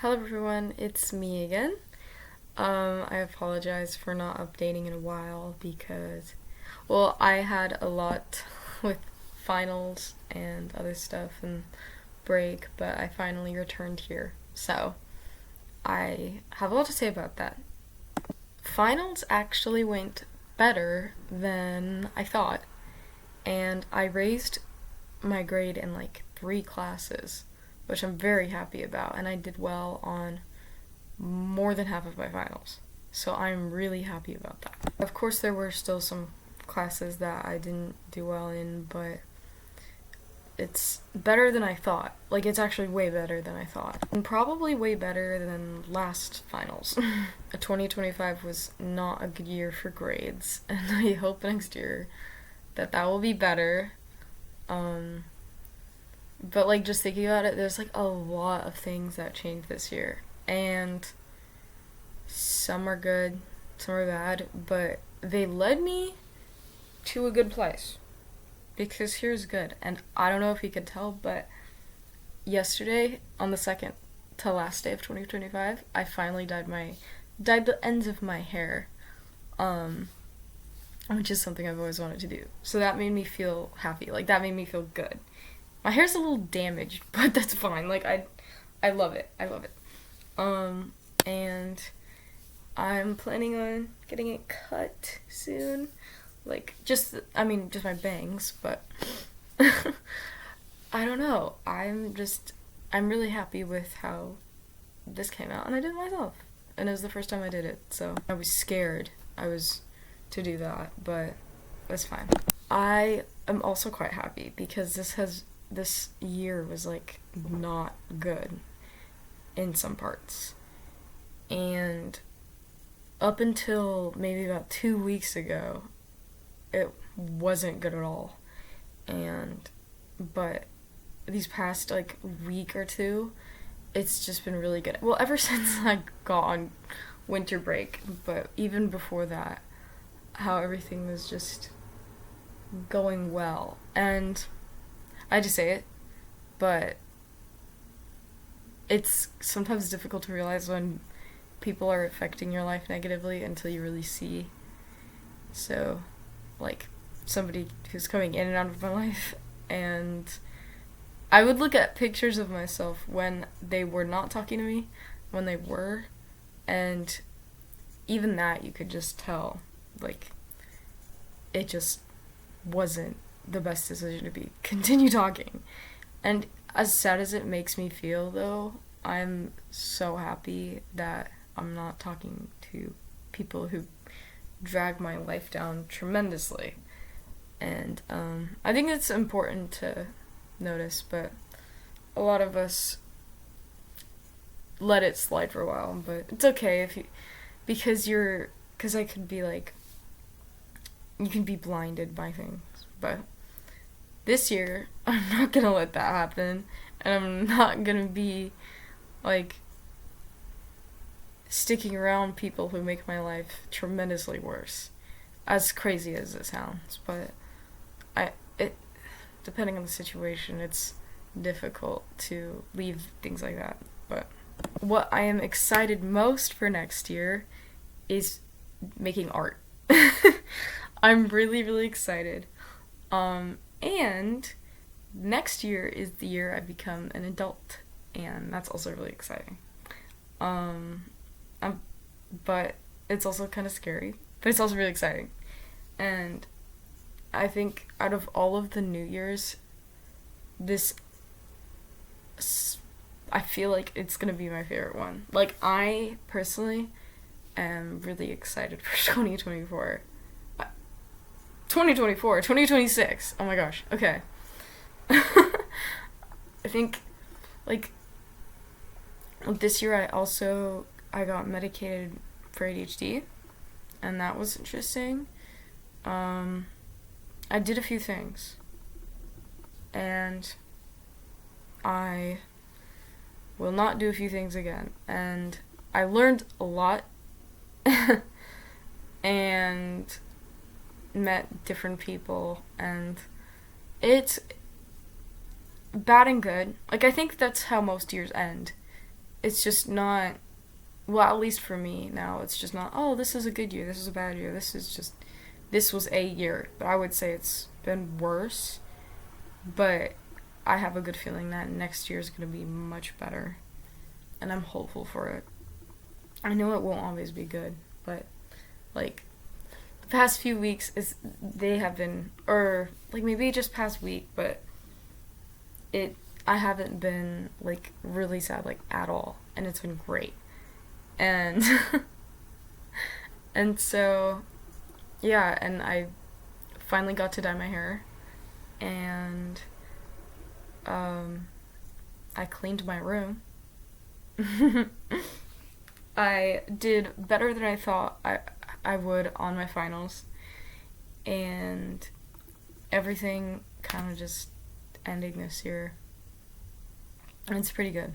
Hello everyone, it's me again. I apologize for not updating in a while because, well, I had a lot with finals and other stuff and break, but I finally returned here. So, I have a lot to say about that. Finals actually went better than I thought, and I raised my grade in like 3 classes, which I'm very happy about, and I did well on more than half of my finals. So I'm really happy about that. Of course, there were still some classes that I didn't do well in, but it's better than I thought. Like, it's actually way better than I thought. And probably way better than last finals. 2025 was not a good year for grades, and I hope next year that will be better. Um, but, like, just thinking about it, there's, like, a lot of things that changed this year. And some are good, some are bad, but they led me to a good place. Because here's good. And I don't know if you could tell, but yesterday, on the second to last day of 2025, I finally dyed the ends of my hair. Which is something I've always wanted to do. So that made me feel happy. Like, that made me feel good. My hair's a little damaged, but that's fine. Like, I love it. I love it. And I'm planning on getting it cut soon. Like, just my bangs, but I don't know. I'm really happy with how this came out, and I did it myself. And it was the first time I did it, so I was scared to do that, but it's fine. I am also quite happy because this year was, like, not good in some parts. And up until maybe about 2 weeks ago, it wasn't good at all. But these past, like, week or two, it's just been really good. Well, ever since I got on winter break, but even before that, how everything was just going well. And I just say it, but it's sometimes difficult to realize when people are affecting your life negatively until you really see. So, like, somebody who's coming in and out of my life, and I would look at pictures of myself when they were not talking to me, when they were, and even that you could just tell, like, it just wasn't the best decision to be continue talking. And as sad as it makes me feel, though, I'm so happy that I'm not talking to people who drag my life down tremendously. And I think it's important to notice, but a lot of us let it slide for a while. But it's okay because I could be like, you can be blinded by things. But this year, I'm not gonna let that happen, and I'm not gonna be, like, sticking around people who make my life tremendously worse. As crazy as it sounds, but depending on the situation, it's difficult to leave things like that. But what I am excited most for next year is making art. I'm really, really excited. And next year is the year I become an adult, and that's also really exciting. But it's also kind of scary, but it's also really exciting. And I think out of all of the New Year's, I feel like it's gonna be my favorite one. Like, I personally am really excited for 2024. 2026. Oh my gosh. Okay. I think, like, this year I got medicated for ADHD, and that was interesting. I did a few things, and I will not do a few things again, and I learned a lot and met different people, and it's bad and good. Like, I think that's how most years end. it's just not, well, at least for me now, it's just not, oh, this is a good year, this is a bad year, this was a year. But I would say it's been worse. But I have a good feeling that next year is going to be much better. And I'm hopeful for it. I know it won't always be good, but like the past few weeks they have been, or like maybe just past week, but I haven't been like really sad like at all, and it's been great. And and so yeah, and I finally got to dye my hair, and um I cleaned my room. I did better than I thought I would on my finals, and everything kind of just ending this year, and it's pretty good,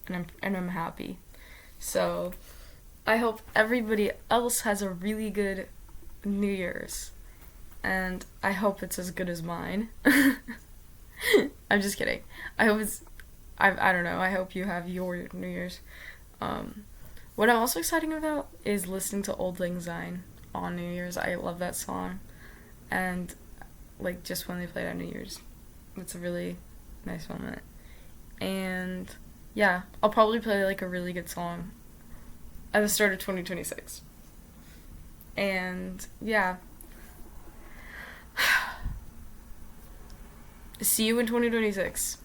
and I'm happy. So I hope everybody else has a really good New Year's, and I hope it's as good as mine. I'm just kidding. I hope it's. I don't know. I hope you have your New Year's. Um, what I'm also excited about is listening to Old Lang Syne on New Year's. I love that song, and like just when they play it on New Year's, it's a really nice moment. And yeah, I'll probably play like a really good song at the start of 2026. And yeah, see you in 2026.